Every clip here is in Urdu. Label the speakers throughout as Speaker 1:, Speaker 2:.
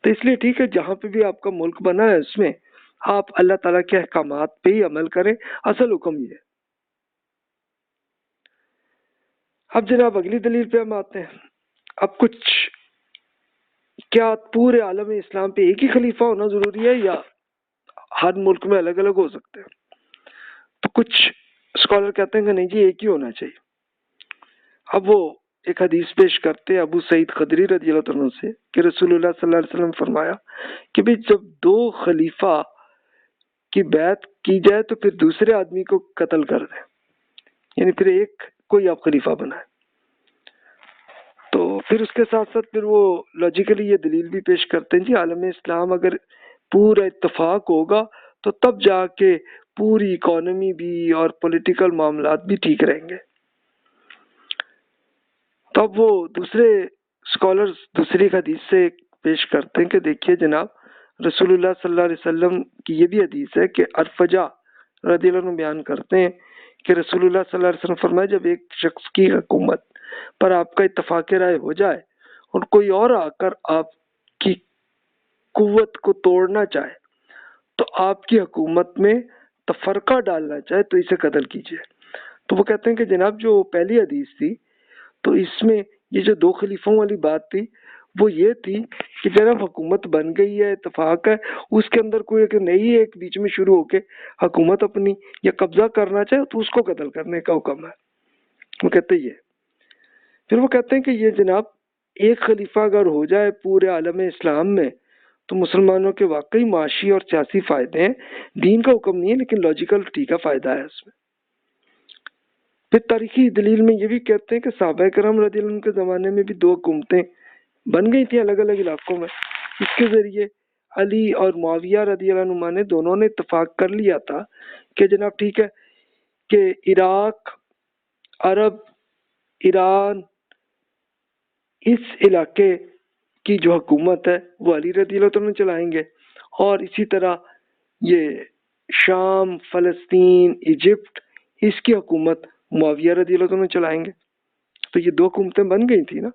Speaker 1: تو اس لیے ٹھیک ہے، جہاں پہ بھی آپ کا ملک بنا ہے اس میں آپ اللہ تعالیٰ کے احکامات پہ ہی عمل کریں، اصل حکم یہ ہے۔ اب جناب اگلی دلیل پہ ہم آتے ہیں۔ اب کچھ، کیا پورے عالم اسلام پہ ایک ہی خلیفہ ہونا ضروری ہے یا ہر ملک میں الگ الگ ہو سکتے ہیں؟ تو کچھ اسکالر کہتے ہیں کہ نہیں جی ایک ہی ہونا چاہیے۔ اب وہ ایک حدیث پیش کرتے ہیں ابو سعید خدری رضی اللہ عنہ سے کہ رسول اللہ صلی اللہ علیہ وسلم فرمایا کہ بھی جب دو خلیفہ کی بیعت کی جائے تو پھر دوسرے آدمی کو قتل کر دیں، یعنی پھر ایک کوئی آپ خلیفہ بنائے۔ تو پھر اس کے ساتھ ساتھ پھر وہ لاجیکلی یہ دلیل بھی پیش کرتے ہیں جی عالم اسلام اگر پورا اتفاق ہوگا تو تب جا کے پوری اکانومی بھی اور پولیٹیکل معاملات بھی ٹھیک رہیں گے۔ تب وہ دوسرے اسکالرز دوسری حدیث سے پیش کرتے ہیں کہ دیکھیے جناب رسول اللہ صلی اللہ علیہ وسلم کی یہ بھی حدیث ہے کہ ارفجا رضی اللہ عنہ بیان کرتے ہیں کہ رسول اللہ صلی اللہ علیہ وسلم فرمایا جب ایک شخص کی حکومت پر آپ کا اتفاق رائے ہو جائے اور کوئی اور آ کر آپ کی قوت کو توڑنا چاہے تو آپ کی حکومت میں تفرقہ ڈالنا چاہے تو اسے قتل کیجیے۔ تو وہ کہتے ہیں کہ جناب جو پہلی حدیث تھی تو اس میں یہ جو دو خلیفوں والی بات تھی وہ یہ تھی کہ جناب حکومت بن گئی ہے، اتفاق ہے، اس کے اندر کوئی ایک نئی ایک بیچ میں شروع ہو کے حکومت اپنی یا قبضہ کرنا چاہے تو اس کو قتل کرنے کا حکم ہے۔ وہ کہتے یہ، پھر وہ کہتے ہیں کہ یہ جناب ایک خلیفہ اگر ہو جائے پورے عالم اسلام میں تو مسلمانوں کے واقعی معاشی اور سیاسی فائدے ہیں، دین کا حکم نہیں ہے لیکن لاجیکل کا فائدہ ہے اس میں۔ پھر تاریخی دلیل میں یہ بھی کہتے ہیں کہ صحابہ کرام رضی اللہ عنہ کے زمانے میں بھی دو حکومتیں بن گئی تھیں الگ الگ علاقوں میں، اس کے ذریعے علی اور معاویہ رضی اللہ عنہما نے دونوں نے اتفاق کر لیا تھا کہ جناب ٹھیک ہے کہ عراق، عرب، ایران، اس علاقے کی جو حکومت ہے وہ علی رضی اللہ عنہ چلائیں گے، اور اسی طرح یہ شام، فلسطین، ایجپٹ، اس کی حکومت معاویہ رضی اللہ عنہ چلائیں گے۔ تو یہ دو حکومتیں بن گئی تھی نا،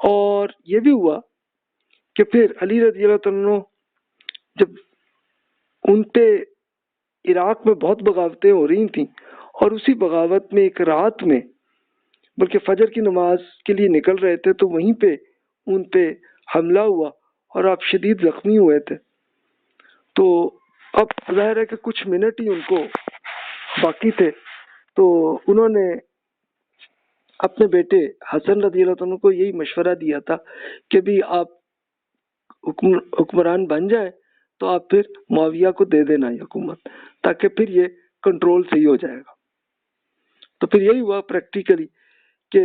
Speaker 1: اور یہ بھی ہوا کہ پھر علی رضی اللہ عنہ جب ان پہ عراق میں بہت بغاوتیں ہو رہی تھیں اور اسی بغاوت میں ایک رات میں بلکہ فجر کی نماز کے لیے نکل رہے تھے تو وہیں پہ ان پہ حملہ ہوا اور آپ شدید زخمی ہوئے تھے۔ تو اب ظاہر ہے کہ کچھ منٹ ہی ان کو باقی تھے، تو انہوں نے اپنے بیٹے حسن رضی اللہ عنہ کو یہی مشورہ دیا تھا کہ بھی آپ حکمران بن جائیں تو آپ پھر معاویہ کو دے دینا یہ حکومت، تاکہ پھر یہ کنٹرول صحیح ہو جائے گا۔ تو پھر یہی ہوا پریکٹیکلی کہ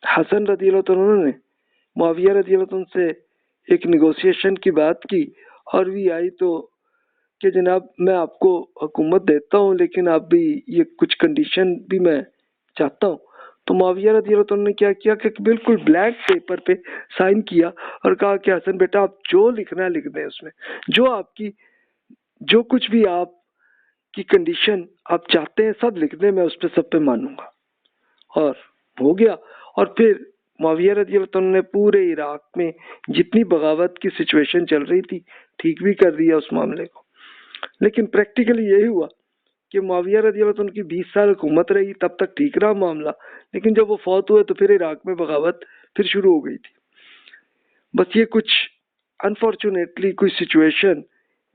Speaker 1: حسن رضی اللہ عنہ نے معاویہ رضی اللہ عنہ سے ایک نیگوسیشن کی بات کی اور بھی آئی تو کہ جناب میں آپ کو حکومت دیتا ہوں لیکن آپ بھی یہ کچھ کنڈیشن بھی میں چاہتا ہوں۔ تو معاویہ رضی اللہ عنہ نے کیا کیا کہ بالکل بلیک پیپر پہ سائن کیا اور کہا کہ حسن بیٹا آپ جو لکھنا ہے لکھ دیں، اس میں جو آپ کی جو کچھ بھی آپ کی کنڈیشن آپ چاہتے ہیں سب لکھ دیں، میں اس پہ سب پہ مانوں گا۔ اور ہو گیا، اور پھر معاویہ رضی اللہ عنہ نے پورے عراق میں جتنی بغاوت کی سچویشن چل رہی تھی ٹھیک بھی کر دیا اس معاملے کو۔ لیکن پریکٹیکلی یہی ہوا کہ معاویہ رضی اللہ عنہ کی 20 سال حکومت رہی، تب تک ٹھیک رہا معاملہ، لیکن جب وہ فوت ہوئے تو پھر عراق میں بغاوت پھر شروع ہو گئی تھی۔ بس یہ کچھ انفارچونیٹلی کوئی سچویشن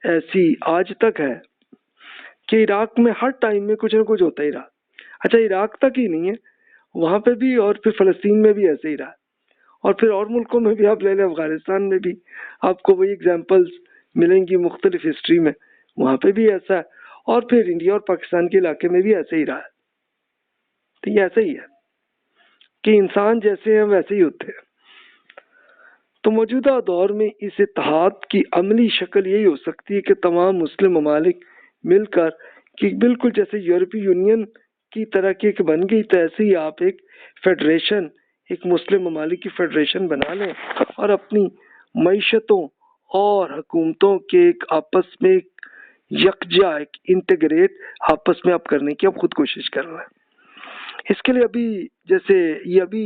Speaker 1: ایسی آج تک ہے کہ عراق میں ہر ٹائم میں کچھ نہ کچھ ہوتا ہی رہا۔ اچھا عراق تک ہی نہیں ہے، وہاں پہ بھی اور پھر فلسطین میں بھی ایسے ہی رہا، اور پھر اور ملکوں میں بھی آپ لے لیں، افغانستان میں بھی آپ کو وہی ایگزامپلز ملیں گی مختلف ہسٹری میں، وہاں پہ بھی ایسا ہے، اور پھر انڈیا اور پاکستان کے علاقے میں بھی ایسے ہی رہا ہے۔ تو یہ ایسا ہی ہے کہ انسان جیسے ہیں ویسے ہی ہوتے ہیں۔ تو موجودہ دور میں اس اتحاد کی عملی شکل یہی ہو سکتی ہے کہ تمام مسلم ممالک مل کر کہ بالکل جیسے یورپی یونین کی طرح کی ایک بن گئی تو ایسے ہی آپ ایک فیڈریشن، ایک مسلم ممالک کی فیڈریشن بنا لیں اور اپنی معیشتوں اور حکومتوں کے ایک آپس میں ایک یکجا، ایک انٹیگریٹ آپس میں آپ کرنے کی اب خود کوشش کر رہے ہیں۔ اس کے لیے ابھی جیسے یہ ابھی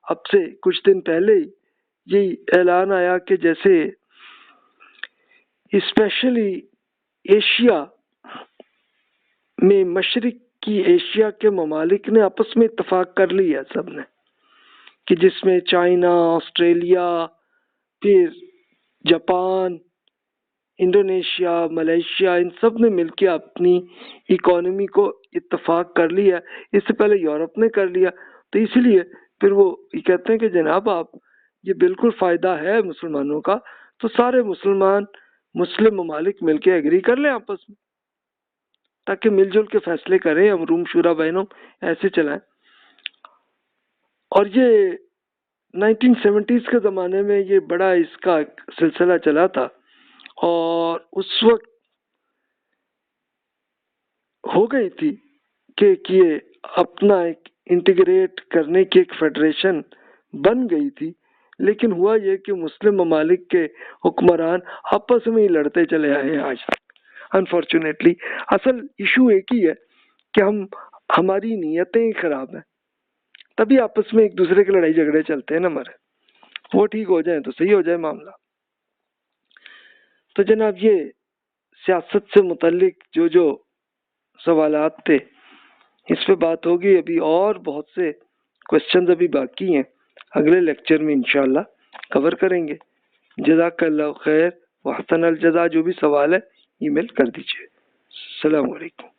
Speaker 1: اب سے کچھ دن پہلے یہ اعلان آیا کہ جیسے اسپیشلی ایشیا میں، مشرق کی ایشیا کے ممالک نے آپس میں اتفاق کر لیا سب نے، کہ جس میں چائنا، آسٹریلیا، پھر جاپان، انڈونیشیا، ملیشیا، ان سب نے مل کے اپنی اکانومی کو اتفاق کر لیا۔ اس سے پہلے یورپ نے کر لیا، تو اس لیے پھر وہ یہ کہتے ہیں کہ جناب آپ یہ بالکل فائدہ ہے مسلمانوں کا، تو سارے مسلم ممالک مل کے ایگری کر لیں آپس میں، تاکہ مل جل کے فیصلے کریں، ہم روم شورا بینم ایسے چلائیں۔ اور یہ 1970s کے زمانے میں یہ بڑا اس کا سلسلہ چلا تھا، اور اس وقت ہو گئی تھی کہ یہ اپنا ایک انٹیگریٹ کرنے کی ایک فیڈریشن بن گئی تھی، لیکن ہوا یہ کہ مسلم ممالک کے حکمران آپس میں ہی لڑتے چلے آئے ہیں آج تک۔ انفارچونیٹلی اصل ایشو ایک ہی ہے کہ ہماری نیتیں ہی خراب ہیں، تبھی آپس میں ایک دوسرے کے لڑائی جھگڑے چلتے ہیں نا ہمارے، وہ ٹھیک ہو جائیں تو صحیح ہو جائے معاملہ۔ تو جناب یہ سیاست سے متعلق جو سوالات تھے اس پہ بات ہوگی، ابھی اور بہت سے کوشچنز ابھی باقی ہیں، اگلے لیکچر میں انشاءاللہ کور کریں گے۔ جزاک اللہ خیر، واحسن الجزا۔ جو بھی سوال ہے ای میل کر دیجیے۔ السلام علیکم۔